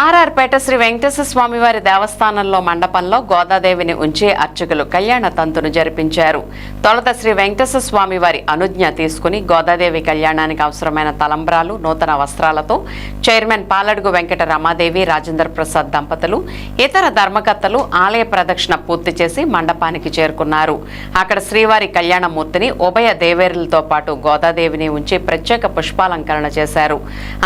ఆర్ఆర్పేట శ్రీ వెంకటేశ్వర స్వామివారి దేవస్థానంలో మండపంలో గోదాదేవిని ఉంచి అర్చకులు కళ్యాణ తంతును జరిపించారు. తొలుత శ్రీ వెంకటేశ్వర స్వామివారి అనుజ్ఞ తీసుకుని గోదాదేవి కళ్యాణానికి అవసరమైన తలంబ్రాలు, నూతన వస్త్రాలతో చైర్మన్ పాలడుగు వెంకట రమాదేవి, రాజేంద్ర ప్రసాద్ దంపతులు, ఇతర ధర్మకర్తలు ఆలయ ప్రదక్షిణ పూర్తి చేసి మండపానికి చేరుకున్నారు. అక్కడ శ్రీవారి కళ్యాణమూర్తిని ఉభయ దేవేరులతో పాటు గోదాదేవిని ఉంచి ప్రత్యేక పుష్పాలంకరణ చేశారు.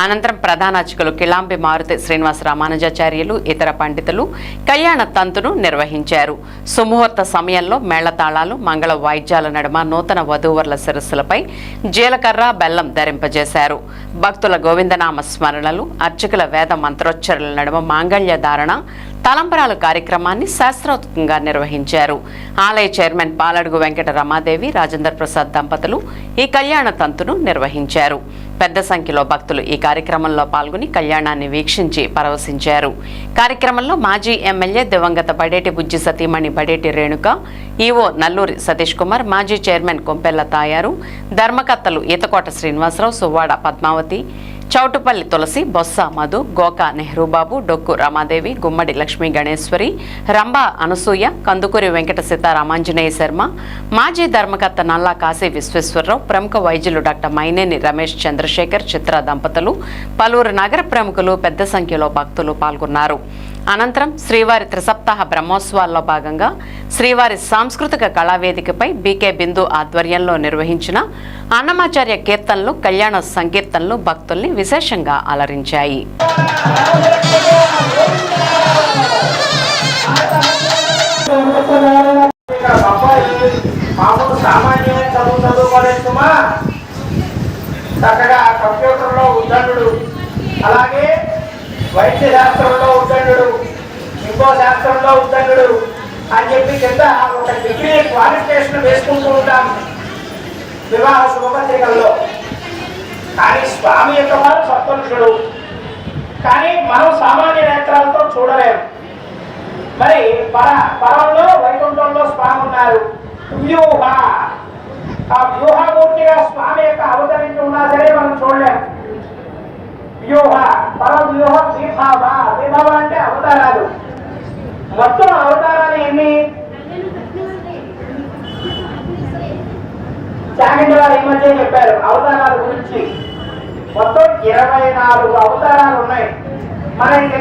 అనంతరం ప్రధాన అర్చకులు కిలాంబి మారుతి శ్రీనివాస రామానుజాచార్యులు, ఇతర పండితులు కళ్యాణ తంతును నిర్వహించారు. సుముహూర్త సమయంలో మేళతాళాలు, మంగళ వాయిద్యాల నడుమ నూతన వధూవరుల శిరస్సులపై జీలకర్ర, బెల్లం ధరింపజేశారు. భక్తుల గోవిందనామ స్మరణలు, అర్చకుల వేద మంత్రోచ్చరణల నడుమ మాంగళ్య ధారణ, తలంబరాలు కార్యక్రమాన్ని శాస్త్రోక్తంగా నిర్వహించారు. ఆలయ చైర్మన్ పాలడుగు వెంకట రమాదేవి, రాజేంద్ర ప్రసాద్ దంపతులు ఈ కళ్యాణ తంతును నిర్వహించారు. పెద్ద సంఖ్యలో భక్తులు ఈ కార్యక్రమంలో పాల్గొని కళ్యాణాన్ని వీక్షించి పరవశించారు. కార్యక్రమంలో మాజీ ఎమ్మెల్యే దివంగత బడేటి బుజ్జి సతీమణి బడేటి రేణుక, ఈవో నల్లూరి సతీష్ కుమార్, మాజీ చైర్మన్ కొంపెల్ల తాయారు, ధర్మకర్తలు ఈతకోట శ్రీనివాసరావు, సువ్వాడ పద్మావతి, చౌటుపల్లి తులసి, బొత్స మధు, గోకా నెహ్రూబాబు, డొక్కు రమాదేవి, గుమ్మడి లక్ష్మీ గణేశ్వరి, రంభా అనసూయ, కందుకూరి వెంకట సీతారామాంజనేయ శర్మ, మాజీ ధర్మకర్త నల్లా కాశీ విశ్వేశ్వరరావు, ప్రముఖ వైద్యులు డాక్టర్ మైనేని రమేష్ చంద్రశేఖర్, చిత్ర దంపతులు, పలువురు నగర ప్రముఖులు పెద్ద సంఖ్యలో భక్తులు పాల్గొన్నారు. అనంతరం శ్రీవారి త్రిసప్తాహ బ్రహ్మోత్సవాల్లో భాగంగా శ్రీవారి సాంస్కృతిక కళావేదికపై బీకే బిందు ఆధ్వర్యంలో నిర్వహించిన అన్నమాచార్య కీర్తనలు, కళ్యాణ సంకీర్తనలు భక్తుల్ని విశేషంగా అలరించాయి. అలాగే వైద్య శాస్త్రంలో ఉద్దండు, ఇంకో శాస్త్రంలో ఉద్దండు అని చెప్పి కింద ఒక డిగ్రీ క్వాలిఫికేషన్ వేసుకుంటూ ఉంటాం వివాహ శుభపత్రికల్లో. కానీ స్వామి యొక్క వారు సత్పురుషుడు, కానీ మనం సామాన్య నేత్రాలతో చూడలేము. మరి పరంలో వైకుంఠంలో స్వామి ఉన్నారు. వ్యూహ, ఆ వ్యూహమూర్తిగా స్వామి యొక్క అవతరించి ఉన్నా సరే మనం చూడలేము. వ్యూహ, పరవ్యూహ, ద్విభావ. ద్విభావ అంటే అవతారాలు. మొత్తం అవతారాలు ఎన్ని? చాగంటి వారు ఈ మధ్య చెప్పారు అవతారాల గురించి. మొత్తం 24 అవతారాలు ఉన్నాయి. మనకి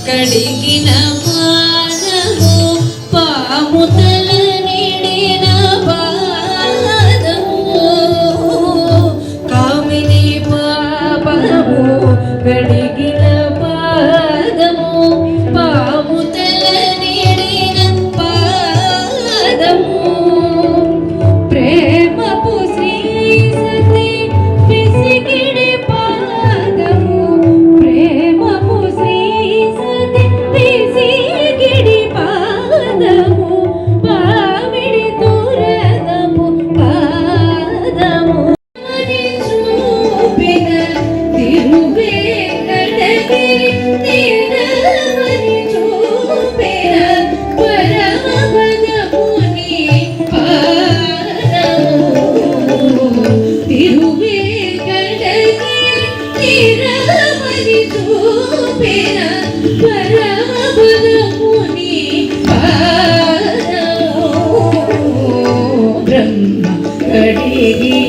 కడిగిన పాదము, పాము తల నిడిన పాదము, కామిని పాపము కడిగిన పాదము, పాము తల నిడిన పాదము, ప్రేమపు శ్రీ సతి పిసికిడి పాదము, ప్రేమపు శ్రీ సతి పిసికిడి పాదము, పావిడి తురదము పాదము చూపిన తిరువేంకట చూపిన పరమపదముని పాదము బ్రహ్మ కడిగి